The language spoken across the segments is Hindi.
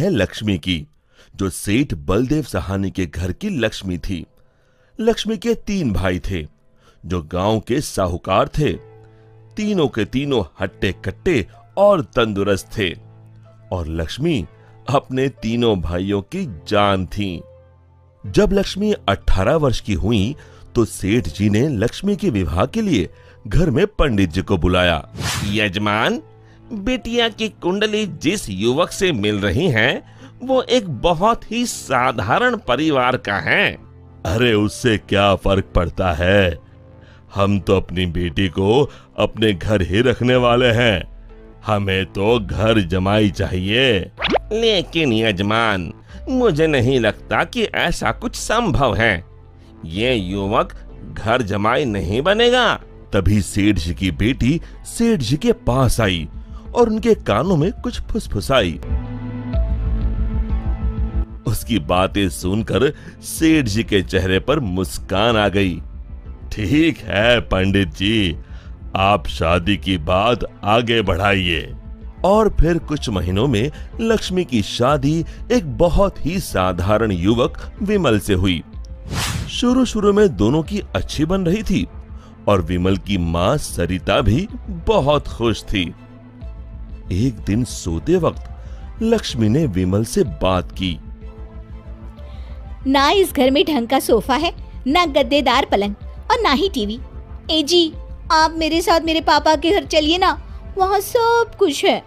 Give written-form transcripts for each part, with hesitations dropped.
है लक्ष्मी की, जो सेठ बलदेव सहानी के घर की लक्ष्मी थी। लक्ष्मी के 3 भाई थे, जो गांव के साहूकार थे। तीनों के तीनों हट्टे कट्टे और तंदुरुस्त थे, और लक्ष्मी अपने तीनों भाइयों की जान थी। जब लक्ष्मी 18 वर्ष की हुई तो सेठ जी ने लक्ष्मी के विवाह के लिए घर में पंडित जी को बुलाया। यजमान, बेटिया की कुंडली जिस युवक से मिल रही है वो एक बहुत ही साधारण परिवार का है। अरे उससे क्या फर्क पड़ता है, हम तो अपनी बेटी को अपने घर ही रखने वाले हैं, हमें तो घर जमाई चाहिए। लेकिन यजमान, मुझे नहीं लगता कि ऐसा कुछ संभव है, ये युवक घर जमाई नहीं बनेगा। तभी सेठ जी की बेटी सेठ जी के पास आई और उनके कानों में कुछ फुसफुसाई। उसकी बातें सुनकर सेठ जी के चेहरे पर मुस्कान आ गई। ठीक है पंडित जी, आप शादी की बात आगे बढ़ाइए। और फिर कुछ महीनों में लक्ष्मी की शादी एक बहुत ही साधारण युवक विमल से हुई। शुरू में दोनों की अच्छी बन रही थी और विमल की मां सरिता भी बहुत खुश थी। एक दिन सोते वक्त लक्ष्मी ने विमल से बात की। ना इस घर में ढंग का सोफा है, ना गद्देदार पलंग और ना ही टीवी। ए जी, आप मेरे साथ मेरे पापा के घर चलिए ना, वहाँ सब कुछ है।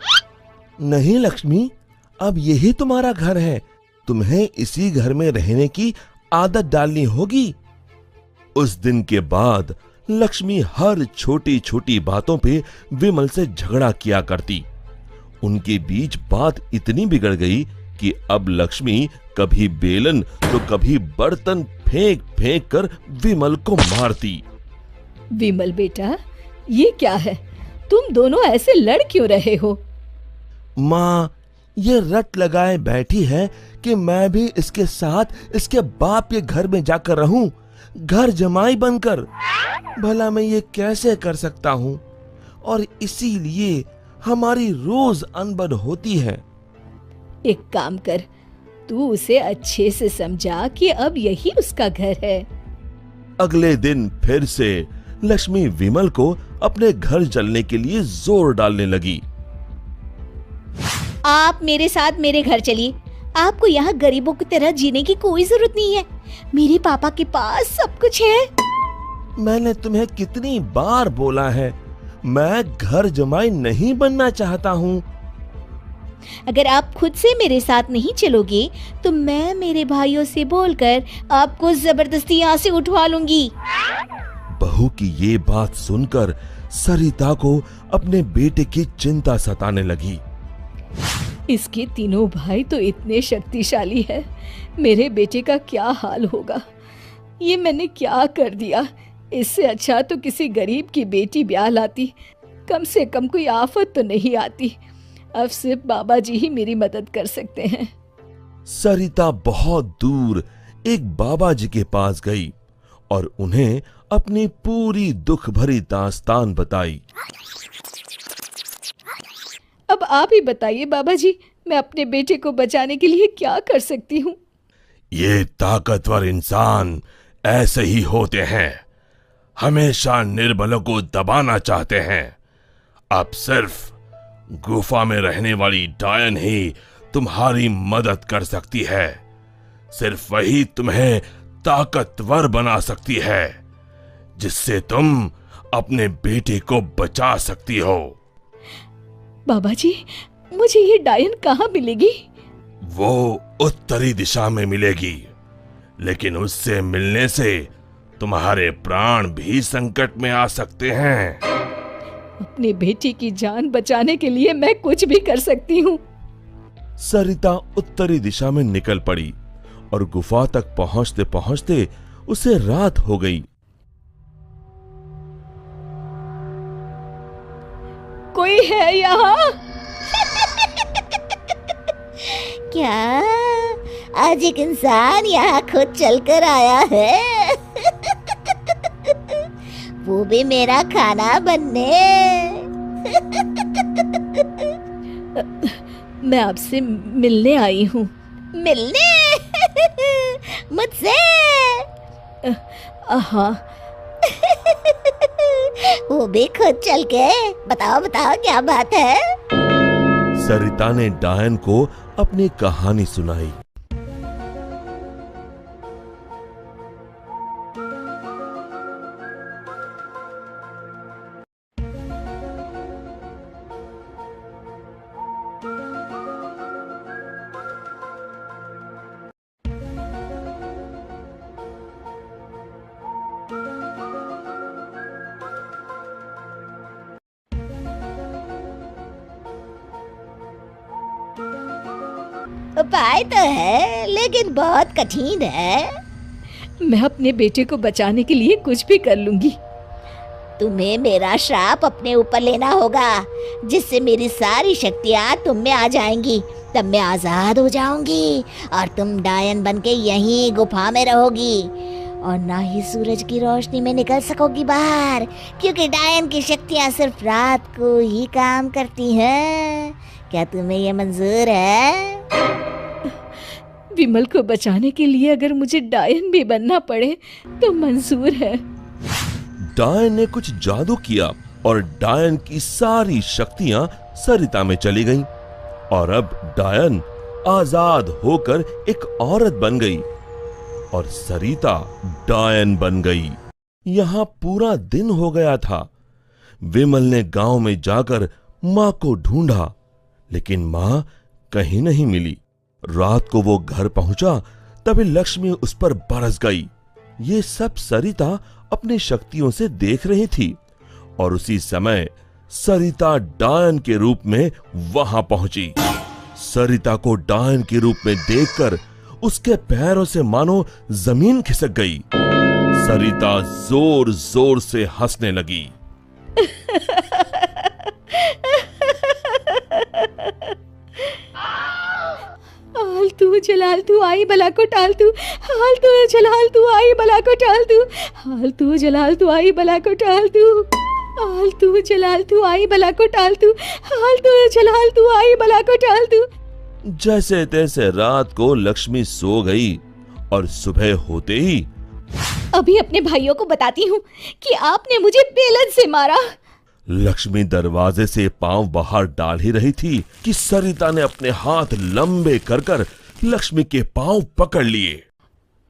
नहीं लक्ष्मी, अब यही तुम्हारा घर है, तुम्हें इसी घर में रहने की आदत डालनी होगी। उस दिन के बाद लक्ष्मी हर छोटी छोटी बातों पे विमल से झगड़ा किया करती। उनके बीच बात इतनी बिगड़ गई कि अब लक्ष्मी कभी बेलन तो कभी बर्तन फेंक फेंक कर विमल को मारती। विमल बेटा, ये क्या है, तुम दोनों ऐसे लड़ क्यों रहे हो? माँ, ये रट लगाए बैठी है कि मैं भी इसके साथ इसके बाप के घर में जाकर रहूं, घर जमाई बनकर। भला मैं ये कैसे कर सकता हूँ, और इसीलिए हमारी रोज अनबन होती है। एक काम कर, तू उसे अच्छे से समझा कि अब यही उसका घर है। अगले दिन फिर से लक्ष्मी विमल को अपने घर चलने के लिए जोर डालने लगी। आप मेरे साथ मेरे घर चलिए, आपको यहाँ गरीबों की तरह जीने की कोई जरूरत नहीं है, मेरे पापा के पास सब कुछ है। मैंने तुम्हें कितनी बार बोला है, मैं घर जमाई नहीं बनना चाहता हूँ। अगर आप खुद से मेरे साथ नहीं चलोगे तो मैं मेरे भाइयों से बोलकर आपको जबरदस्ती यहाँ से उठवा लूंगी। बहू की ये बात सुनकर सरिता को अपने बेटे की चिंता सताने लगी। इसके तीनों भाई तो इतने शक्तिशाली है, मेरे बेटे का क्या हाल होगा। ये मैंने क्या कर दिया, इससे अच्छा तो किसी गरीब की बेटी ब्याह लाती, कम से कम कोई आफत तो नहीं आती। अब सिर्फ बाबा जी ही मेरी मदद कर सकते हैं। सरिता बहुत दूर एक बाबा जी के पास गई और उन्हें अपनी पूरी दुख भरी दास्तान बताई। अब आप ही बताइए बाबा जी, मैं अपने बेटे को बचाने के लिए क्या कर सकती हूँ? ये ताकतवर इंसान ऐसे ही होते हैं, हमेशा निर्बलों को दबाना चाहते हैं। अब सिर्फ गुफा में रहने वाली डायन ही तुम्हारी मदद कर सकती है, सिर्फ वही तुम्हें ताकतवर बना सकती है, जिससे तुम अपने बेटे को बचा सकती हो। बाबा जी, मुझे ये डायन कहाँ मिलेगी? वो उत्तरी दिशा में मिलेगी, लेकिन उससे मिलने से तुम्हारे प्राण भी संकट में आ सकते हैं। अपनी बेटी की जान बचाने के लिए मैं कुछ भी कर सकती हूँ। सरिता उत्तरी दिशा में निकल पड़ी और गुफा तक पहुंचते पहुंचते उसे रात हो गई। कोई है यहाँ? क्या आज एक इंसान यहाँ खुद चलकर आया है? वो भी मेरा खाना बनने। मैं आपसे मिलने आई हूँ। मिलने? मुझसे? हाँ। वो भी खुद चल के? बताओ बताओ क्या बात है? सरिता ने डायन को अपनी कहानी सुनाई। उपाय तो है लेकिन बहुत कठिन है। मैं अपने बेटे को बचाने के लिए कुछ भी कर लूंगी। तुम्हें मेरा श्राप अपने ऊपर लेना होगा, जिससे मेरी सारी शक्तियाँ तुम में आ जाएंगी। तब मैं आजाद हो जाऊंगी और तुम डायन बनके यहीं गुफा में रहोगी और ना ही सूरज की रोशनी में निकल सकोगी बाहर, क्योंकि डायन की शक्तियाँ सिर्फ रात को ही काम करती हैं। क्या तुम्हें ये मंजूर है? विमल को बचाने के लिए अगर मुझे डायन भी बनना पड़े तो मंजूर है। डायन ने कुछ जादू किया और डायन की सारी शक्तियां सरिता में चली गईं और अब डायन आजाद होकर एक औरत बन गई और सरिता डायन बन गई। यहां पूरा दिन हो गया था। विमल ने गांव में जाकर मां को ढूंढा, लेकिन मां कहीं नहीं मिली। रात को वो घर पहुंचा तभी लक्ष्मी उस पर बरस गई। ये सब सरिता अपनी शक्तियों से देख रही थी और उसी समय सरिता डायन के रूप में वहां पहुंची। सरिता को डायन के रूप में देखकर उसके पैरों से मानो जमीन खिसक गई। सरिता जोर जोर से हंसने लगी। हालतू जलाल तू आई बला को टाल तू, हालतू जलाल तू आई बला को टाल तू, हालतू जलाल तू आई बला को टाल तू, हालतू जलाल तू आई बला को टाल तू, हालतू जलाल तू आई बला को टाल तू। जैसे तैसे रात को लक्ष्मी सो गई और सुबह होते ही अभी अपने भाइयों को बताती हूँ कि आपने मुझे बेलन से मारा। लक्ष्मी दरवाजे से पांव बाहर डाल ही रही थी कि सरिता ने अपने हाथ लंबे कर कर लक्ष्मी के पांव पकड़ लिए।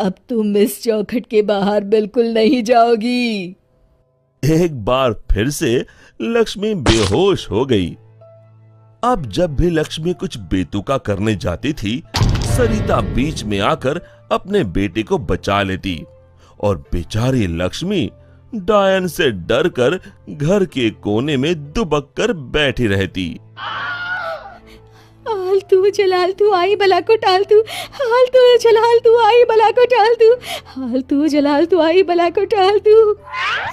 अब तुम इस चौखट के बाहर बिल्कुल नहीं जाओगी। एक बार फिर से लक्ष्मी बेहोश हो गई। अब जब भी लक्ष्मी कुछ बेतुका करने जाती थी, सरिता बीच में आकर अपने बेटे को बचा लेती और बेचारी लक्ष्मी डायन से डरकर घर के कोने में दुबक कर बैठी रहती। हालतू जलाल तू आई बला को टाल तू, हालतू जलाल तू आई बला को टाल तू, हालतू जलाल तू आई बला को टाल तू।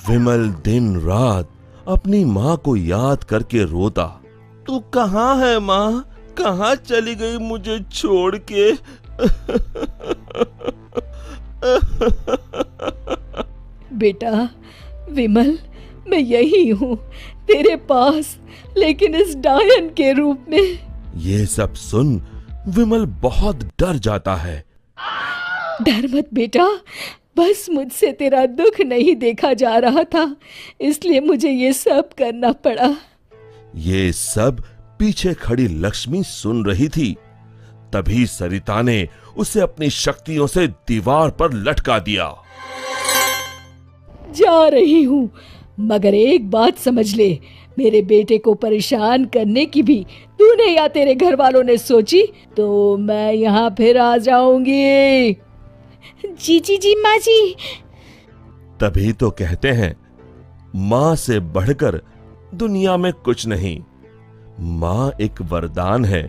विमल दिन रात अपनी माँ को याद करके रोता। तू कहाँ है माँ? कहाँ चली गई मुझे छोड़ के? बेटा विमल, मैं यही हूँ तेरे पास, लेकिन इस डायन के रूप में। ये सब सुन विमल बहुत डर जाता है। डर मत बेटा, बस मुझसे तेरा दुख नहीं देखा जा रहा था, इसलिए मुझे ये सब करना पड़ा। ये सब पीछे खड़ी लक्ष्मी सुन रही थी। तभी सरिता ने उसे अपनी शक्तियों से दीवार पर लटका दिया। जा रही हूँ, मगर एक बात समझ ले, मेरे बेटे को परेशान करने की भी तूने या तेरे घर वालों ने सोची तो मैं यहाँ फिर आ जाऊंगी। जी जी जी माँ जी। तभी तो कहते हैं, माँ से बढ़कर दुनिया में कुछ नहीं। माँ एक वरदान है